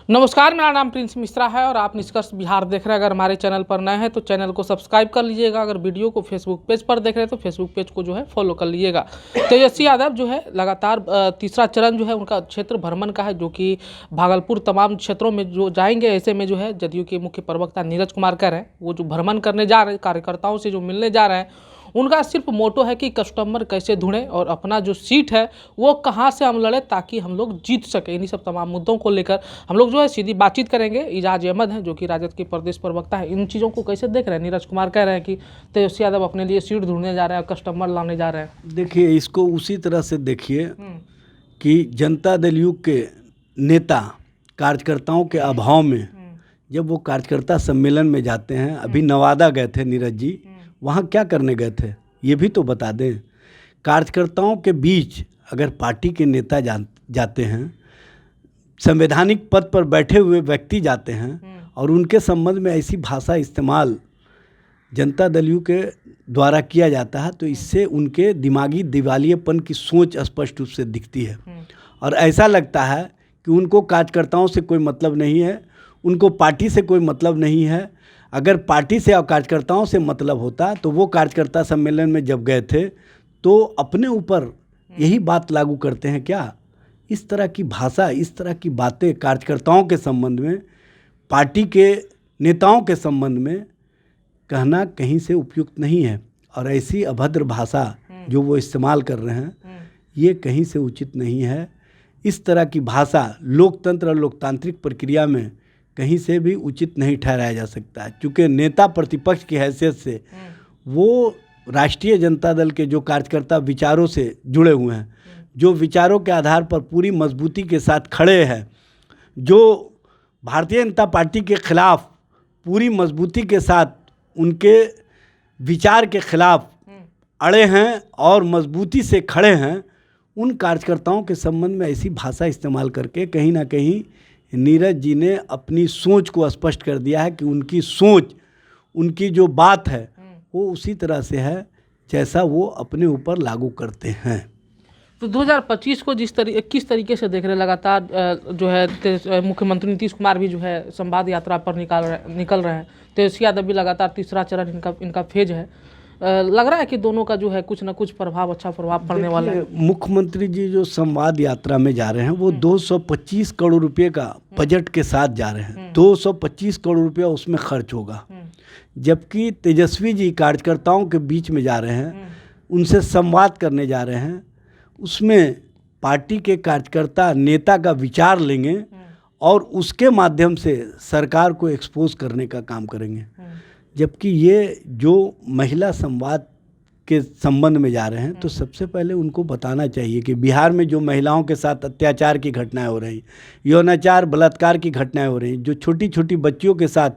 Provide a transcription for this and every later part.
नमस्कार, मेरा नाम प्रिंस मिश्रा है और आप निष्कर्ष बिहार देख रहे हैं। अगर हमारे चैनल पर नए हैं तो चैनल को सब्सक्राइब कर लीजिएगा। अगर वीडियो को फेसबुक पेज पर देख रहे हैं तो फेसबुक पेज को जो है फॉलो कर लीजिएगा। तेजस्वी यादव जो है लगातार तीसरा चरण जो है उनका क्षेत्र भ्रमण का है, जो कि भागलपुर तमाम क्षेत्रों में जो जाएंगे। ऐसे में जो है जदयू के मुख्य प्रवक्ता नीरज कुमार कह रहे हैं वो जो भ्रमण करने जा रहे हैं, कार्यकर्ताओं से जो मिलने जा रहे हैं, उनका सिर्फ मोटो है कि कस्टमर कैसे ढूंढें और अपना जो सीट है वो कहां से हम लड़े ताकि हम लोग जीत सकें। इन्हीं सब तमाम मुद्दों को लेकर हम लोग जो है सीधी बातचीत करेंगे। इजाज अहमद हैं जो कि राजद के प्रदेश प्रवक्ता है। इन चीज़ों को कैसे देख रहे हैं? नीरज कुमार कह रहे हैं कि तेजस्वी यादव अपने लिए सीट ढूंढने जा रहे हैं, कस्टमर लाने जा रहे हैं। देखिए, इसको उसी तरह से देखिए कि जनता दल युग के नेता कार्यकर्ताओं के अभाव में जब वो कार्यकर्ता सम्मेलन में जाते हैं, अभी नवादा गए थे नीरज जी, वहाँ क्या करने गए थे ये भी तो बता दें। कार्यकर्ताओं के बीच अगर पार्टी के नेता जाते हैं, संवैधानिक पद पर बैठे हुए व्यक्ति जाते हैं और उनके संबंध में ऐसी भाषा इस्तेमाल जनता दल यू के द्वारा किया जाता है, तो इससे उनके दिमागी दिवालियेपन की सोच स्पष्ट रूप से दिखती है। और ऐसा लगता है कि उनको कार्यकर्ताओं से कोई मतलब नहीं है, उनको पार्टी से कोई मतलब नहीं है। अगर पार्टी से और कार्यकर्ताओं से मतलब होता तो वो कार्यकर्ता सम्मेलन में जब गए थे तो अपने ऊपर यही बात लागू करते हैं क्या? इस तरह की भाषा, इस तरह की बातें कार्यकर्ताओं के संबंध में, पार्टी के नेताओं के संबंध में कहना कहीं से उपयुक्त नहीं है। और ऐसी अभद्र भाषा जो वो इस्तेमाल कर रहे हैं ये कहीं से उचित नहीं है। इस तरह की भाषा लोकतंत्र और लोकतांत्रिक प्रक्रिया में कहीं से भी उचित नहीं ठहराया जा सकता है, क्योंकि नेता प्रतिपक्ष की हैसियत से वो राष्ट्रीय जनता दल के जो कार्यकर्ता विचारों से जुड़े हुए हैं, जो विचारों के आधार पर पूरी मजबूती के साथ खड़े हैं, जो भारतीय जनता पार्टी के खिलाफ पूरी मजबूती के साथ उनके विचार के खिलाफ अड़े हैं और मजबूती से खड़े हैं, उन कार्यकर्ताओं के संबंध में ऐसी भाषा इस्तेमाल करके कहीं ना कहीं नीरज जी ने अपनी सोच को स्पष्ट कर दिया है कि उनकी सोच, उनकी जो बात है वो उसी तरह से है जैसा वो अपने ऊपर लागू करते हैं। तो 2025 को किस तरीके से देख रहे हैं? लगातार जो है मुख्यमंत्री नीतीश कुमार भी जो है संवाद यात्रा पर निकल रहे हैं। तेजस्वी यादव भी लगातार तीसरा चरण इनका फेज है। लग रहा है कि दोनों का जो है कुछ ना कुछ अच्छा प्रभाव पड़ने वाला है। मुख्यमंत्री जी जो संवाद यात्रा में जा रहे हैं वो 225 करोड़ रुपए का बजट के साथ जा रहे हैं। 225 करोड़ रुपया उसमें खर्च होगा, जबकि तेजस्वी जी कार्यकर्ताओं के बीच में जा रहे हैं, उनसे संवाद करने जा रहे हैं। उसमें पार्टी के कार्यकर्ता नेता का विचार लेंगे और उसके माध्यम से सरकार को एक्सपोज करने का काम करेंगे। जबकि ये जो महिला संवाद के संबंध में जा रहे हैं, तो सबसे पहले उनको बताना चाहिए कि बिहार में जो महिलाओं के साथ अत्याचार की घटनाएं हो रही, यौनाचार बलात्कार की घटनाएं हो रही, जो छोटी छोटी बच्चियों के साथ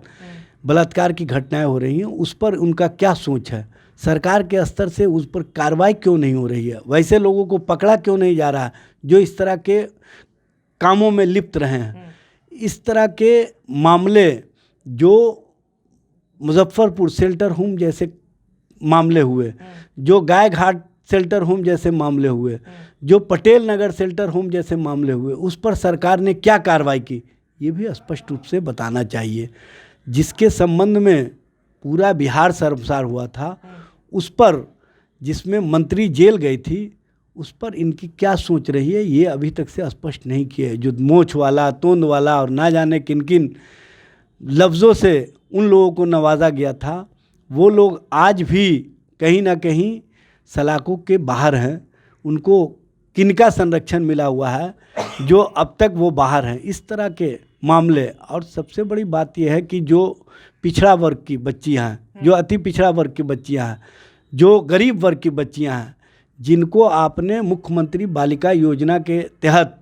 बलात्कार की घटनाएं हो रही हैं, उस पर उनका क्या सोच है? सरकार के स्तर से उस पर कार्रवाई क्यों नहीं हो रही है? वैसे लोगों को पकड़ा क्यों नहीं जा रहा जो इस तरह के कामों में लिप्त रहे हैं? इस तरह के मामले जो मुजफ्फरपुर शेल्टर होम जैसे मामले हुए, जो गाय घाट शेल्टर होम जैसे मामले हुए, जो पटेल नगर शेल्टर होम जैसे मामले हुए, उस पर सरकार ने क्या कार्रवाई की, ये भी स्पष्ट रूप से बताना चाहिए। जिसके संबंध में पूरा बिहार शर्मसार हुआ था, उस पर जिसमें मंत्री जेल गई थी, उस पर इनकी क्या सोच रही है ये अभी तक से स्पष्ट नहीं किया है। जो मोछ वाला, तोंद वाला और ना जाने किन किन लफ्ज़ों से उन लोगों को नवाजा गया था, वो लोग आज भी कहीं ना कहीं सलाखों के बाहर हैं। उनको किनका संरक्षण मिला हुआ है जो अब तक वो बाहर हैं? इस तरह के मामले। और सबसे बड़ी बात यह है कि जो पिछड़ा वर्ग की बच्चियां हैं, जो अति पिछड़ा वर्ग की बच्चियां हैं, जो गरीब वर्ग की बच्चियां हैं, जिनको आपने मुख्यमंत्री बालिका योजना के तहत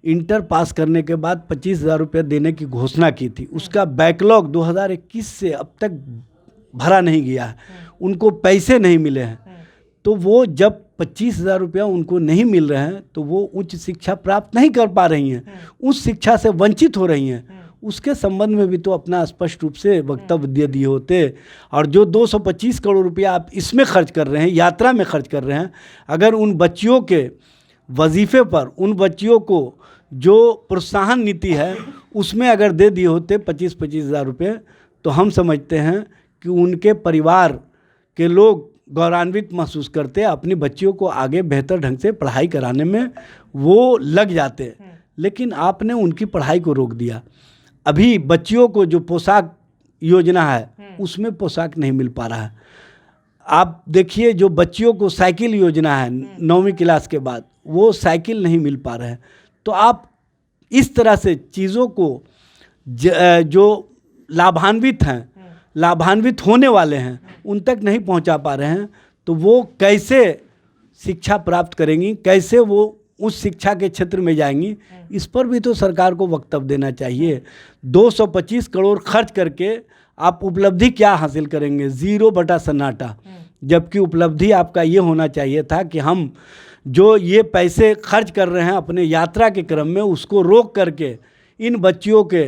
इंटर पास करने के बाद 25,000 रुपये देने की घोषणा की थी, उसका बैकलॉग 2021 से अब तक भरा नहीं गया है, उनको पैसे नहीं मिले हैं। तो वो जब 25,000 रुपया उनको नहीं मिल रहे हैं तो वो उच्च शिक्षा प्राप्त नहीं कर पा रही हैं, उस शिक्षा से वंचित हो रही हैं। उसके संबंध में भी तो अपना स्पष्ट रूप से वक्तव्य दे दिए होते। और जो 225 करोड़ रुपया आप इसमें खर्च कर रहे हैं, यात्रा में खर्च कर रहे हैं, अगर उन बच्चियों के वजीफ़े पर, उन बच्चियों को जो प्रोत्साहन नीति है उसमें अगर दे दिए होते 25-25 हज़ार रुपये, तो हम समझते हैं कि उनके परिवार के लोग गौरवान्वित महसूस करते, अपनी बच्चियों को आगे बेहतर ढंग से पढ़ाई कराने में वो लग जाते। लेकिन आपने उनकी पढ़ाई को रोक दिया। अभी बच्चियों को जो पोशाक योजना है उसमें पोशाक नहीं मिल पा रहा है। आप देखिए जो बच्चियों को साइकिल योजना है 9वीं क्लास के बाद, वो साइकिल नहीं मिल पा रहे हैं। तो आप इस तरह से चीज़ों को जो लाभान्वित हैं, लाभान्वित होने वाले हैं, उन तक नहीं पहुंचा पा रहे हैं, तो वो कैसे शिक्षा प्राप्त करेंगी, कैसे वो उस शिक्षा के क्षेत्र में जाएंगी, इस पर भी तो सरकार को वक्तव्य देना चाहिए। 225 करोड़ खर्च करके आप उपलब्धि क्या हासिल करेंगे? 0 बटा सन्नाटा। जबकि उपलब्धि आपका ये होना चाहिए था कि हम जो ये पैसे खर्च कर रहे हैं अपने यात्रा के क्रम में, उसको रोक करके इन बच्चियों के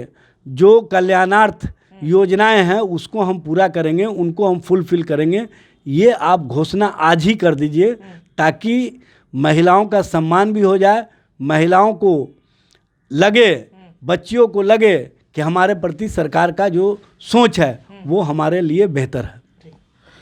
जो कल्याणार्थ योजनाएं हैं उसको हम पूरा करेंगे, उनको हम फुलफिल करेंगे। ये आप घोषणा आज ही कर दीजिए, ताकि महिलाओं का सम्मान भी हो जाए, महिलाओं को लगे, बच्चियों को लगे कि हमारे प्रति सरकार का जो सोच है वो हमारे लिए बेहतर है।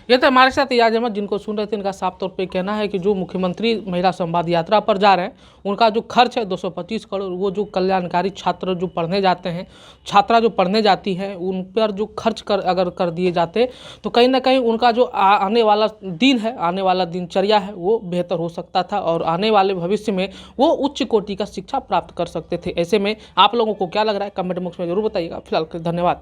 ये तो हमारे साथ एजाज अहमद जिनको सुन रहे थे, इनका साफ तौर पे कहना है कि जो मुख्यमंत्री महिला संवाद यात्रा पर जा रहे हैं उनका जो खर्च है 225 करोड़, वो जो कल्याणकारी छात्र जो पढ़ने जाते हैं, छात्रा जो पढ़ने जाती हैं, उन पर जो खर्च अगर कर दिए जाते तो कहीं ना कहीं उनका जो आने वाला दिन है, आने वाला दिनचर्या है, वो बेहतर हो सकता था और आने वाले भविष्य में वो उच्च कोटि का शिक्षा प्राप्त कर सकते थे। ऐसे में आप लोगों को क्या लग रहा है कमेंट बॉक्स में जरूर बताइएगा। फिलहाल धन्यवाद।